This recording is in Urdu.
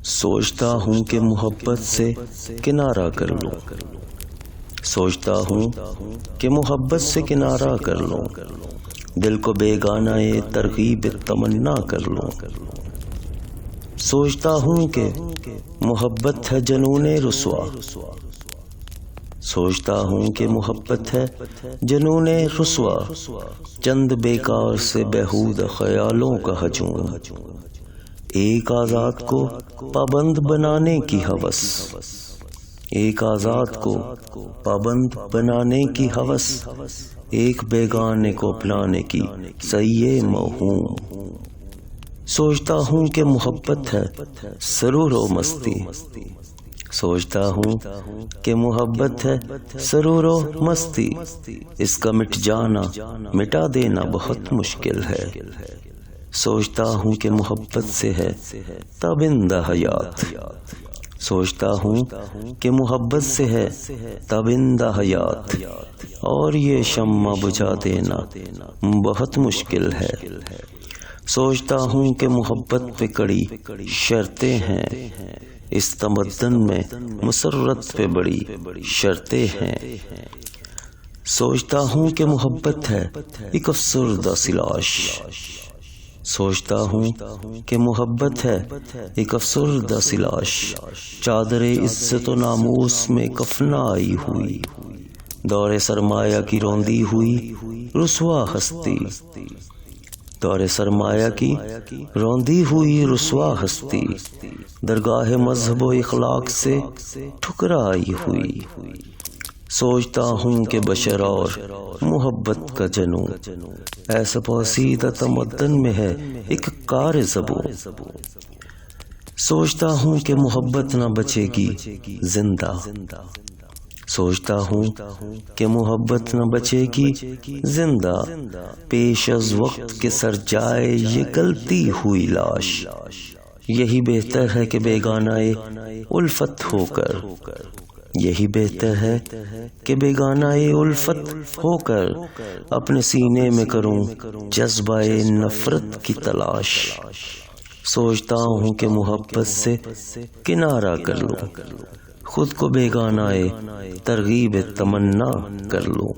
سوچتا ہوں کہ محبت سے کنارہ کر لوں، سوچتا ہوں کہ محبت سے کنارہ کر لوں، دل کو بیگانہ ترغیب تمنا کر لوں۔ سوچتا ہوں کہ محبت ہے جنون رسوا، سوچتا ہوں کہ محبت ہے جنون رسوا، چند بیکار سے بیہود خیالوں کا ہجوم، ایک آزاد کو پابند بنانے کی ہوس، ایک آزاد کو پابند بنانے کی ہوس، ایک بیگانے کو اپنانے کی سعی موہوم۔ سوچتا ہوں کہ محبت ہے سرور و مستی، سوچتا ہوں کہ محبت ہے سرور و مستی، اس کا مٹ جانا مٹا دینا بہت مشکل ہے۔ سوچتا ہوں کہ محبت سے ہے تابندہ حیات، سوچتا ہوں کہ محبت سے ہے تابندہ حیات، اور یہ شمع بجھا دینا بہت مشکل ہے۔ سوچتا ہوں کہ محبت پہ کڑی شرطیں ہیں، اس تمدن میں مسرت پہ بڑی شرطیں ہیں۔ سوچتا ہوں کہ محبت ہے ایک افسردہ سلاش، سوچتا ہوں کہ محبت ہے ایک افسردہ سلاش، چادر عزت و ناموس میں کفنائی ہوئی، دور سرمایہ کی روندی ہوئی رسوا ہستی، دور سرمایہ کی روندی ہوئی رسوا ہستی، درگاہ مذہب و اخلاق سے ٹھکرائی ہوئی۔ سوچتا ہوں کہ بشر اور محبت کا جنون ایسا پوسیدہ تمدن میں ہے ایک کار زبوں، سوچتا ہوں کہ محبت نہ بچے گی زندہ، سوچتا ہوں کہ محبت نہ بچے گی زندہ، پیش از وقت کے سر جائے یہ گلتی ہوئی لاش، یہی بہتر ہے کہ بیگانہ الفت ہو کر، یہی بہتر ہے کہ بیگانہ الفت ہو کر اپنے سینے میں کروں جذبہ نفرت کی تلاش۔ سوچتا ہوں کہ محبت سے کنارہ کر لوں، خود کو بیگانہ ترغیب تمنا کر لوں۔